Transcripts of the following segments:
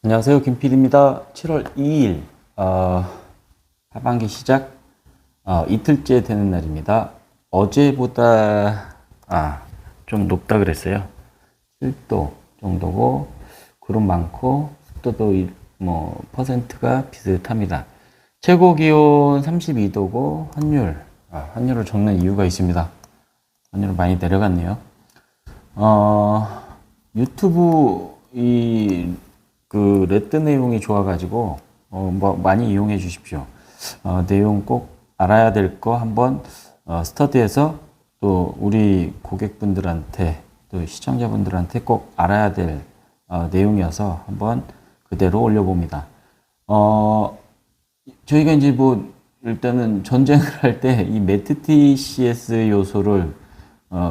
안녕하세요. 김PD입니다. 7월 2일, 하반기 시작, 이틀째 되는 날입니다. 어제보다, 좀 높다 그랬어요. 7도 정도고, 구름 많고, 습도도 퍼센트가 비슷합니다. 최고 기온 32도고, 환율을 적는 이유가 있습니다. 환율은 많이 내려갔네요. 유튜브 그 레드 내용이 좋아가지고 많이 이용해 주십시오. 내용 꼭 알아야 될 거 한번 스터디해서 또 우리 고객분들한테 또 시청자분들한테 꼭 알아야 될 내용이어서 한번 그대로 올려봅니다. 저희가 이제 일단은 전쟁을 할 때 이 METTCS 요소를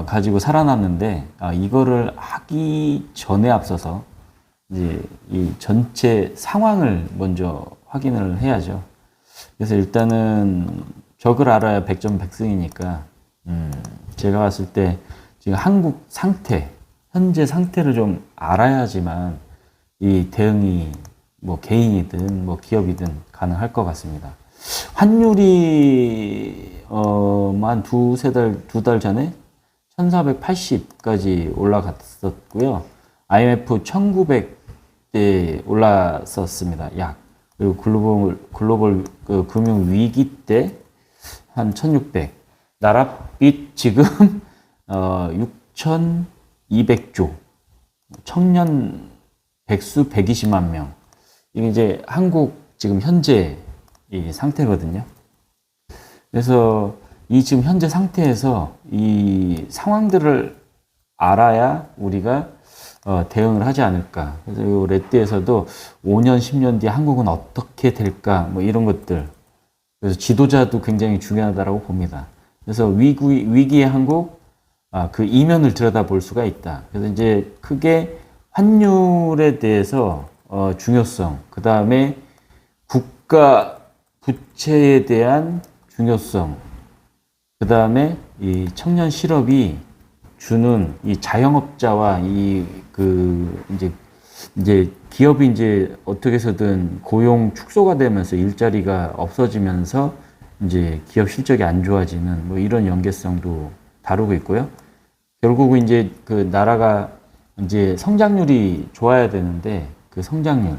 가지고 살아났는데 이거를 하기 전에 앞서서 이제 이 전체 상황을 먼저 확인을 해야죠. 그래서 일단은 적을 알아야 백전백승이니까 제가 봤을 때 지금 한국 상태, 현재 상태를 좀 알아야지만 이 대응이 개인이든 기업이든 가능할 것 같습니다. 환율이 두 달 전에 1480까지 올라갔었고요. IMF 1900대 올랐었습니다. 그리고 글로벌 금융 위기 때 한 1600. 나랏빚 지금 6200조. 청년 백수 120만 명. 이게 이제 한국 지금 현재 이 상태거든요. 그래서 이 지금 현재 상태에서 이 상황들을 알아야 우리가 대응을 하지 않을까. 그래서 이 레드에서도 5년, 10년 뒤에 한국은 어떻게 될까, 이런 것들. 그래서 지도자도 굉장히 중요하다고 봅니다. 그래서 위기의 한국, 그 이면을 들여다볼 수가 있다. 그래서 이제 크게 환율에 대해서 중요성, 그 다음에 국가 부채에 대한 중요성, 그 다음에 이 청년 실업이 주는 이 자영업자와 이제 기업이 이제 어떻게 해서든 고용 축소가 되면서 일자리가 없어지면서 이제 기업 실적이 안 좋아지는 이런 연계성도 다루고 있고요. 결국은 이제 그 나라가 이제 성장률이 좋아야 되는데 그 성장률,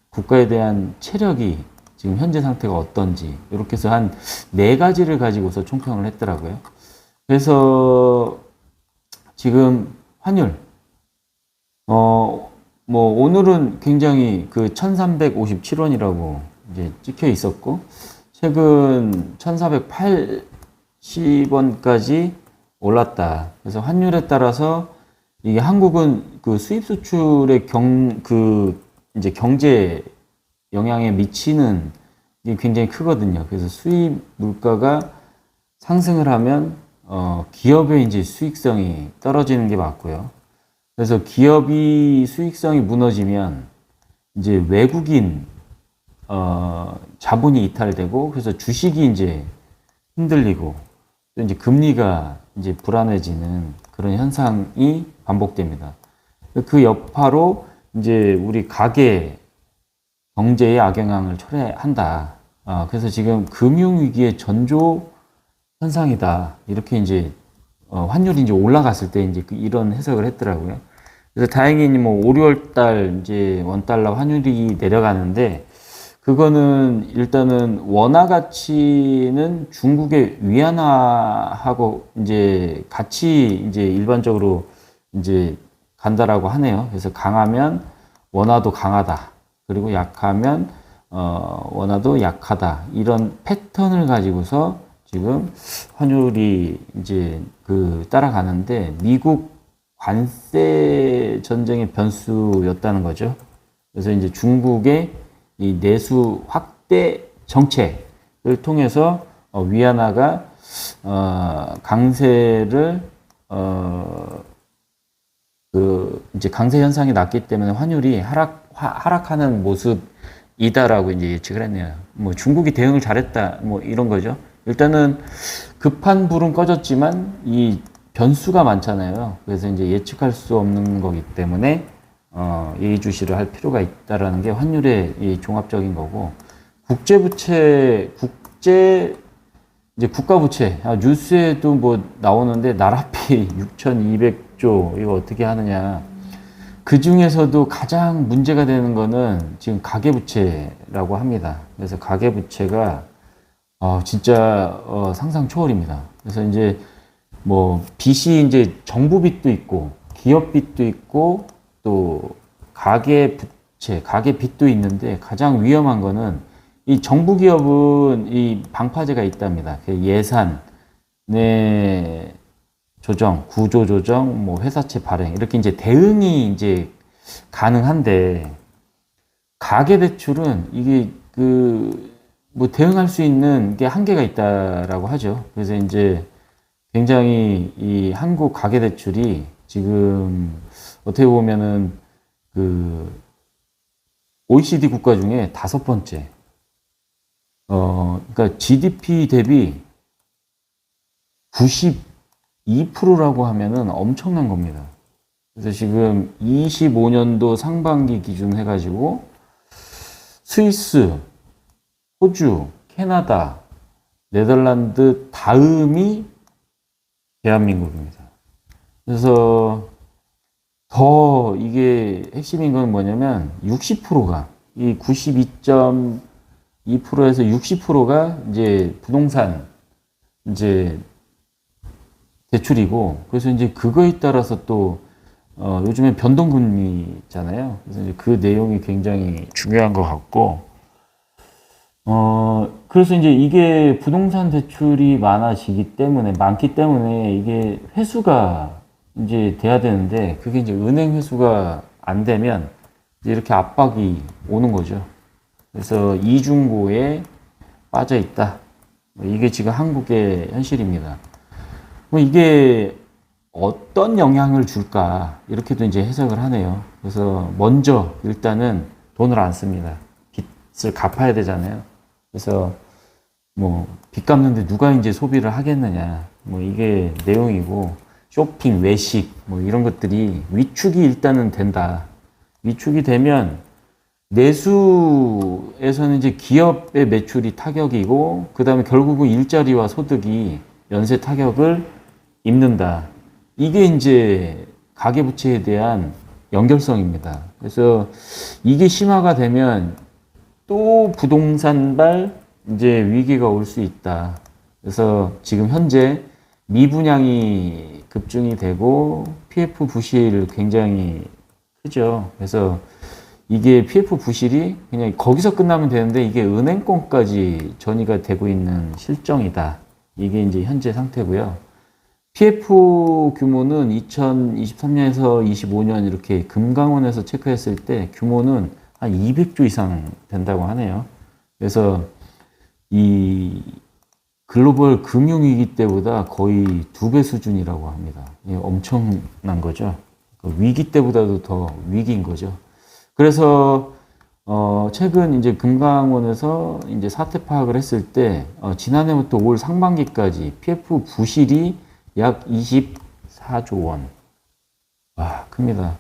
국가에 대한 체력이 지금 현재 상태가 어떤지 이렇게 해서 한 4가지를 가지고서 총평을 했더라고요. 그래서 지금 환율, 오늘은 굉장히 그 1357원이라고 이제 찍혀 있었고, 최근 1480원까지 올랐다. 그래서 환율에 따라서 이게 한국은 그 수입 수출의 이제 경제 영향에 미치는 게 굉장히 크거든요. 그래서 수입 물가가 상승을 하면 기업의 이제 수익성이 떨어지는 게 맞고요. 그래서 기업이 수익성이 무너지면 이제 외국인 자본이 이탈되고 그래서 주식이 이제 흔들리고 또 이제 금리가 이제 불안해지는 그런 현상이 반복됩니다. 그 여파로 이제 우리 가계 경제에 악영향을 초래한다. 그래서 지금 금융위기의 전조 현상이다. 이렇게 이제, 환율이 이제 올라갔을 때 이제 이런 해석을 했더라고요. 그래서 다행히 5, 6월 달 이제 원달러 환율이 내려가는데, 그거는 일단은 원화 가치는 중국의 위안화하고 이제 같이 이제 일반적으로 이제 간다라고 하네요. 그래서 강하면 원화도 강하다. 그리고 약하면 원화도 약하다. 이런 패턴을 가지고서 지금 환율이 이제 따라가는데 미국 관세 전쟁의 변수였다는 거죠. 그래서 이제 중국의 이 내수 확대 정책을 통해서 위안화가 강세를 이제 강세 현상이 났기 때문에 환율이 하락하는 모습이다라고 이제 예측을 했네요. 중국이 대응을 잘했다, 이런 거죠. 일단은 급한 불은 꺼졌지만 이 변수가 많잖아요. 그래서 이제 예측할 수 없는 거기 때문에 예의주시를 할 필요가 있다라는 게 환율의 이 종합적인 거고, 국제부채, 이제 국가부채, 뉴스에도 뭐 나오는데 나라비 6,200조, 이거 어떻게 하느냐. 그 중에서도 가장 문제가 되는 거는 지금 가계부채라고 합니다. 그래서 가계부채가 진짜 상상 초월입니다. 그래서 이제 뭐 빚이 이제 정부 빚도 있고 기업 빚도 있고 또 가계 부채, 가계 빚도 있는데 가장 위험한 거는 이 정부 기업은 이 방파제가 있답니다. 예산, 내 조정, 구조 조정, 뭐 회사채 발행 이렇게 이제 대응이 이제 가능한데 가계 대출은 이게 그 뭐 대응할 수 있는 게 한계가 있다라고 하죠. 그래서 이제 굉장히 이 한국 가계 대출이 지금 어떻게 보면은 그 OECD 국가 중에 5번째. 그러니까 GDP 대비 92%라고 하면은 엄청난 겁니다. 그래서 지금 25년도 상반기 기준 해가지고 스위스, 호주, 캐나다, 네덜란드 다음이 대한민국입니다. 그래서 더 이게 핵심인 건 뭐냐면 60%가 이 92.2%에서 60%가 이제 부동산 이제 대출이고, 그래서 이제 그거에 따라서 또 요즘엔 변동금리잖아요. 그래서 이제 그 내용이 굉장히 중요한 것 같고, 그래서 이제 이게 부동산 대출이 많기 때문에 이게 회수가 이제 돼야 되는데, 그게 이제 은행 회수가 안 되면 이제 이렇게 압박이 오는 거죠. 그래서 이중고에 빠져 있다. 이게 지금 한국의 현실입니다. 뭐 이게 어떤 영향을 줄까? 이렇게도 이제 해석을 하네요. 그래서 먼저 일단은 돈을 안 씁니다. 빚을 갚아야 되잖아요. 그래서 뭐 빚 갚는데 누가 이제 소비를 하겠느냐. 뭐 이게 내용이고, 쇼핑, 외식 뭐 이런 것들이 위축이 일단은 된다. 위축이 되면 내수에서는 이제 기업의 매출이 타격이고, 그 다음에 결국은 일자리와 소득이 연쇄 타격을 입는다. 이게 이제 가계부채에 대한 연결성입니다. 그래서 이게 심화가 되면 또 부동산발 이제 위기가 올 수 있다. 그래서 지금 현재 미분양이 급증이 되고 PF 부실 굉장히 크죠. 그래서 이게 PF 부실이 그냥 거기서 끝나면 되는데 이게 은행권까지 전이가 되고 있는 실정이다. 이게 이제 현재 상태고요. PF 규모는 2023년에서 25년 이렇게 금강원에서 체크했을 때 규모는 한 200조 이상 된다고 하네요. 그래서 이 글로벌 금융위기 때보다 거의 2배 수준이라고 합니다. 엄청난 거죠. 위기 때보다도 더 위기인 거죠. 그래서 최근 이제 금강원에서 이제 사태 파악을 했을 때 지난해부터 올 상반기까지 PF 부실이 약 24조 원. 와, 큽니다.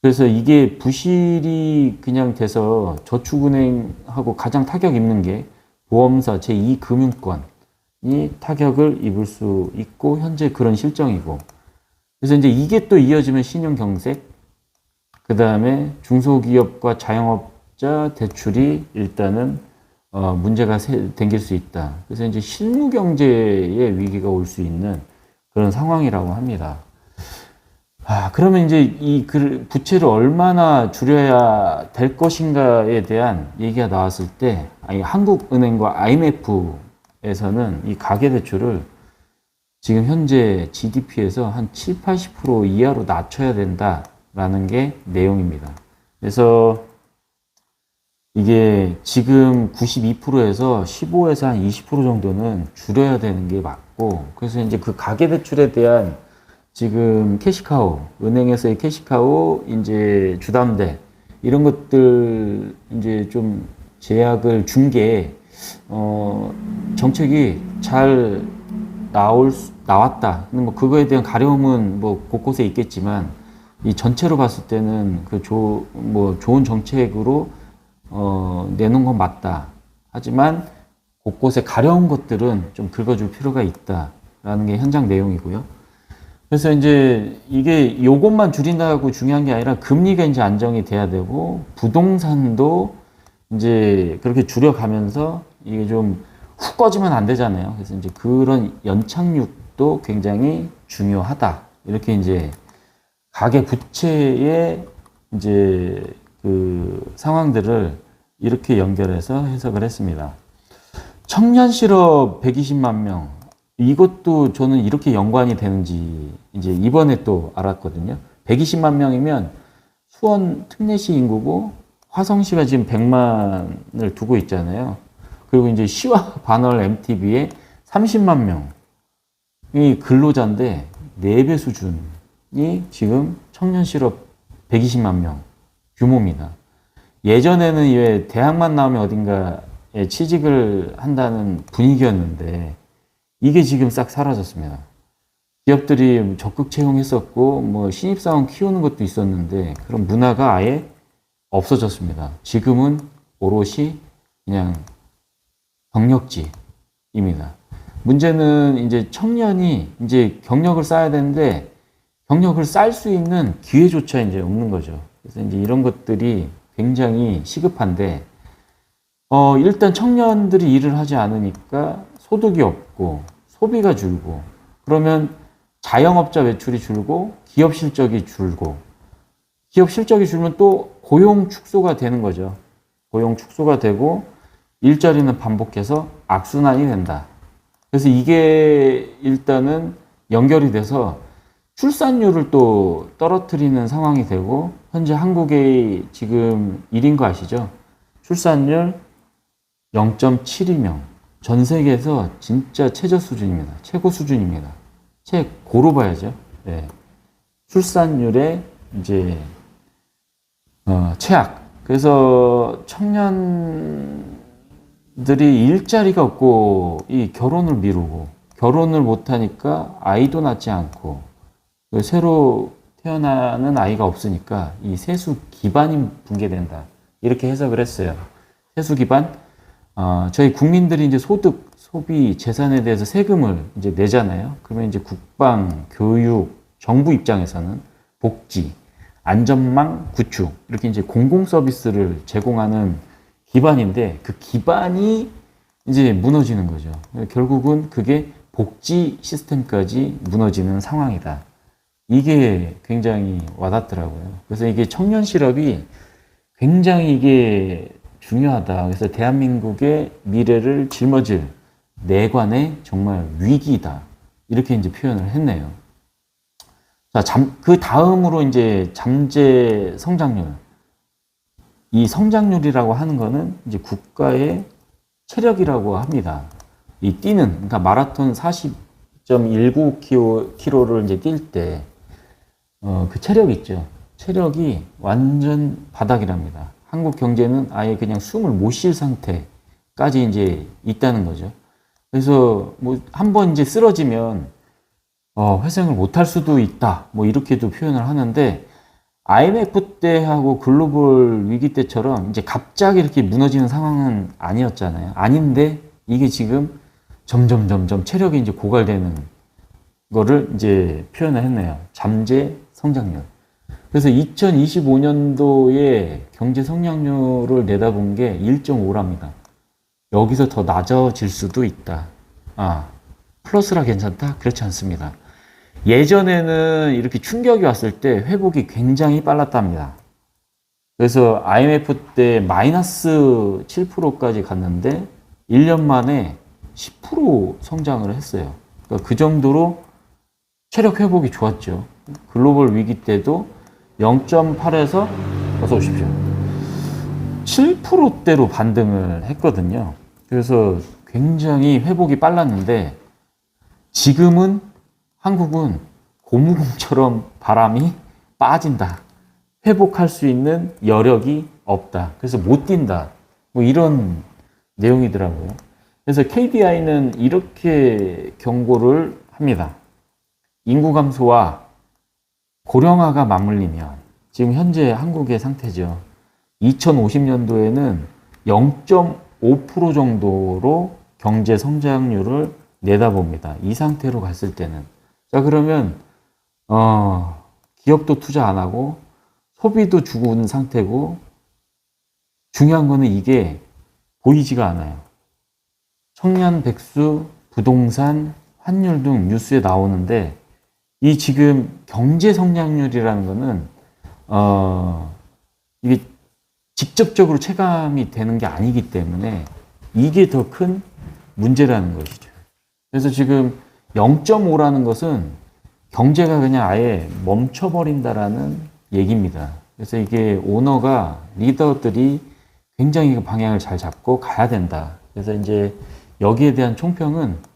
그래서 이게 부실이 그냥 돼서 저축은행하고 가장 타격 입는 게 보험사 제2금융권이 타격을 입을 수 있고 현재 그런 실정이고, 그래서 이제 이게 또 이어지면 신용경색, 그 다음에 중소기업과 자영업자 대출이 일단은 문제가 생길 수 있다. 그래서 이제 실무경제의 위기가 올 수 있는 그런 상황이라고 합니다. 그러면 이제 이 부채를 얼마나 줄여야 될 것인가에 대한 얘기가 나왔을 때, 한국은행과 IMF에서는 이 가계대출을 지금 현재 GDP에서 한 7, 80% 이하로 낮춰야 된다라는 게 내용입니다. 그래서 이게 지금 92%에서 15에서 한 20% 정도는 줄여야 되는 게 맞고, 그래서 이제 그 가계대출에 대한 지금 캐시카우, 은행에서의 캐시카우, 이제 주담대, 이런 것들 이제 좀 제약을 준 게, 정책이 잘 나왔다. 뭐 그거에 대한 가려움은 뭐 곳곳에 있겠지만, 이 전체로 봤을 때는 뭐 좋은 정책으로 내놓은 건 맞다. 하지만 곳곳에 가려운 것들은 좀 긁어줄 필요가 있다라는 게 현장 내용이고요. 그래서 이제 이게 요것만 줄인다고 중요한 게 아니라 금리가 이제 안정이 돼야 되고 부동산도 이제 그렇게 줄여가면서 이게 좀 훅 꺼지면 안 되잖아요. 그래서 이제 그런 연착륙도 굉장히 중요하다. 이렇게 이제 가계 부채의 이제 그 상황들을 이렇게 연결해서 해석을 했습니다. 청년 실업 120만 명. 이것도 저는 이렇게 연관이 되는지 이제 이번에 또 알았거든요. 120만 명이면 수원 특례시 인구고 화성시가 지금 100만을 두고 있잖아요. 그리고 이제 시와 반월 MTB에 30만 명이 근로자인데 4배 수준이 지금 청년 실업 120만 명 규모입니다. 예전에는 왜 대학만 나오면 어딘가에 취직을 한다는 분위기였는데 이게 지금 싹 사라졌습니다. 기업들이 적극 채용했었고 뭐 신입사원 키우는 것도 있었는데 그런 문화가 아예 없어졌습니다. 지금은 오롯이 그냥 경력직입니다. 문제는 이제 청년이 이제 경력을 쌓아야 되는데 경력을 쌓을 수 있는 기회조차 이제 없는 거죠. 그래서 이제 이런 것들이 굉장히 시급한데 일단 청년들이 일을 하지 않으니까 소득이 없고 소비가 줄고 그러면 자영업자 매출이 줄고 기업 실적이 줄고 기업 실적이 줄면 또 고용 축소가 되는 거죠. 고용 축소가 되고 일자리는 반복해서 악순환이 된다. 그래서 이게 일단은 연결이 돼서 출산율을 또 떨어뜨리는 상황이 되고 현재 한국의 지금 1인 거 아시죠? 출산율 0.72명. 전 세계에서 진짜 최저 수준입니다. 최고 수준입니다. 최고로 봐야죠. 네. 출산율의 이제 최악. 그래서 청년들이 일자리가 없고 이 결혼을 미루고 결혼을 못하니까 아이도 낳지 않고 새로 태어나는 아이가 없으니까 이 세수 기반이 붕괴된다. 이렇게 해석을 했어요. 세수 기반. 저희 국민들이 이제 소득, 소비, 재산에 대해서 세금을 이제 내잖아요. 그러면 이제 국방, 교육, 정부 입장에서는 복지, 안전망 구축, 이렇게 이제 공공 서비스를 제공하는 기반인데 그 기반이 이제 무너지는 거죠. 결국은 그게 복지 시스템까지 무너지는 상황이다. 이게 굉장히 와닿더라고요. 그래서 이게 청년 실업이 굉장히 이게 중요하다. 그래서 대한민국의 미래를 짊어질 내관의 정말 위기다. 이렇게 이제 표현을 했네요. 자, 그 다음으로 이제 잠재 성장률. 이 성장률이라고 하는 거는 이제 국가의 체력이라고 합니다. 이 뛰는, 그러니까 마라톤 40.19km를 이제 뛸 때, 그 체력 있죠. 체력이 완전 바닥이랍니다. 한국 경제는 아예 그냥 숨을 못 쉴 상태까지 이제 있다는 거죠. 그래서 뭐 한번 이제 쓰러지면 회생을 못 할 수도 있다. 뭐 이렇게도 표현을 하는데 IMF 때하고 글로벌 위기 때처럼 이제 갑자기 이렇게 무너지는 상황은 아니었잖아요. 아닌데 이게 지금 점점 체력이 이제 고갈되는 거를 이제 표현을 했네요. 잠재 성장률. 그래서 2025년도에 경제 성장률을 내다본 게 1.5랍니다. 여기서 더 낮아질 수도 있다. 플러스라 괜찮다? 그렇지 않습니다. 예전에는 이렇게 충격이 왔을 때 회복이 굉장히 빨랐답니다. 그래서 IMF 때 마이너스 7%까지 갔는데 1년 만에 10% 성장을 했어요. 그러니까 그 정도로 체력 회복이 좋았죠. 글로벌 위기 때도 0.8에서 어서 오십시오. 7%대로 반등을 했거든요. 그래서 굉장히 회복이 빨랐는데 지금은 한국은 고무공처럼 바람이 빠진다. 회복할 수 있는 여력이 없다. 그래서 못 뛴다. 뭐 이런 내용이더라고요. 그래서 KDI는 이렇게 경고를 합니다. 인구 감소와 고령화가 맞물리면 지금 현재 한국의 상태죠. 2050년도에는 0.5% 정도로 경제 성장률을 내다봅니다. 이 상태로 갔을 때는. 자, 그러면 기업도 투자 안 하고 소비도 죽은 상태고, 중요한 거는 이게 보이지가 않아요. 청년 백수, 부동산, 환율 등 뉴스에 나오는데, 이 지금 경제 성장률이라는 거는 이게 직접적으로 체감이 되는 게 아니기 때문에 이게 더 큰 문제라는 것이죠. 그래서 지금 0.5라는 것은 경제가 그냥 아예 멈춰버린다라는 얘기입니다. 그래서 이게 오너가, 리더들이 굉장히 그 방향을 잘 잡고 가야 된다. 그래서 이제 여기에 대한 총평은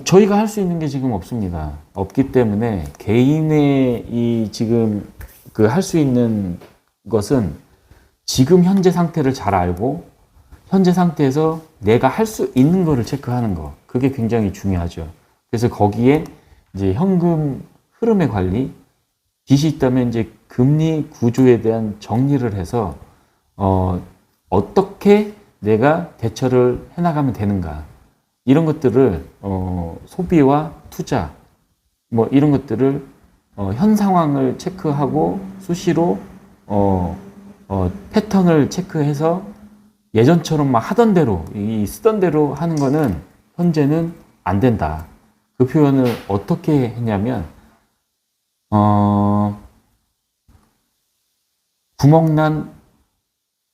저희가 할 수 있는 게 지금 없습니다. 없기 때문에 개인의 이 지금 그 할 수 있는 것은 지금 현재 상태를 잘 알고 현재 상태에서 내가 할 수 있는 거를 체크하는 거. 그게 굉장히 중요하죠. 그래서 거기에 이제 현금 흐름의 관리, 빚이 있다면 이제 금리 구조에 대한 정리를 해서 어떻게 내가 대처를 해나가면 되는가. 이런 것들을 소비와 투자 뭐 이런 것들을 현 상황을 체크하고 수시로 패턴을 체크해서 예전처럼 막 하던 대로 쓰던 대로 하는 거는 현재는 안 된다. 그 표현을 어떻게 했냐면 구멍난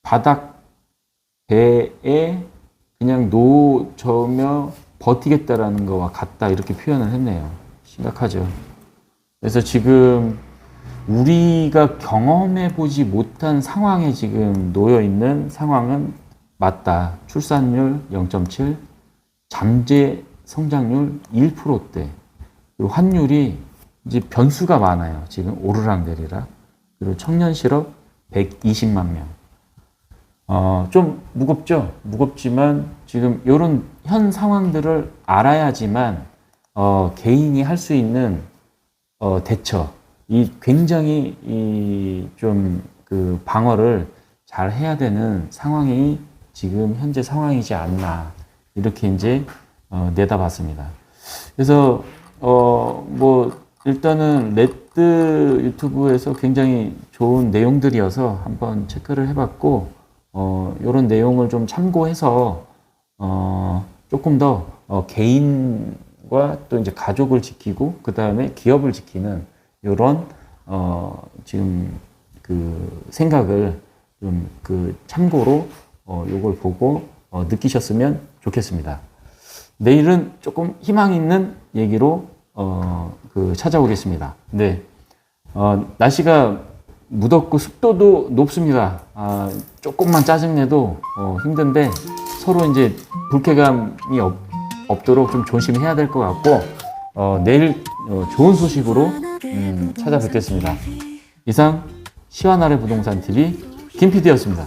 바닥 배에 그냥 놓쳐며 버티겠다라는 거와 같다, 이렇게 표현을 했네요. 심각하죠. 그래서 지금 우리가 경험해 보지 못한 상황에 지금 놓여 있는 상황은 맞다. 출산율 0.7, 잠재 성장률 1%대, 그리고 환율이 이제 변수가 많아요. 지금 오르락내리락. 그리고 청년 실업 120만 명. 좀 무겁죠? 무겁지만 지금 이런 현 상황들을 알아야지만 개인이 할 수 있는 대처, 이 굉장히 좀 그 방어를 잘 해야 되는 상황이 지금 현재 상황이지 않나, 이렇게 이제 내다봤습니다. 그래서 뭐 일단은 레드 유튜브에서 굉장히 좋은 내용들이어서 한번 체크를 해봤고, 이런 내용을 좀 참고해서 조금 더 개인과 또 이제 가족을 지키고 그 다음에 기업을 지키는 이런 지금 그 생각을 좀 그 참고로 요걸 보고 느끼셨으면 좋겠습니다. 내일은 조금 희망 있는 얘기로 그 찾아오겠습니다. 네, 날씨가 무덥고 습도도 높습니다. 조금만 짜증내도 힘든데 서로 이제 불쾌감이 없도록 좀 조심해야 될 것 같고, 내일 좋은 소식으로 찾아뵙겠습니다. 이상 시와나래 부동산 TV 김 PD였습니다.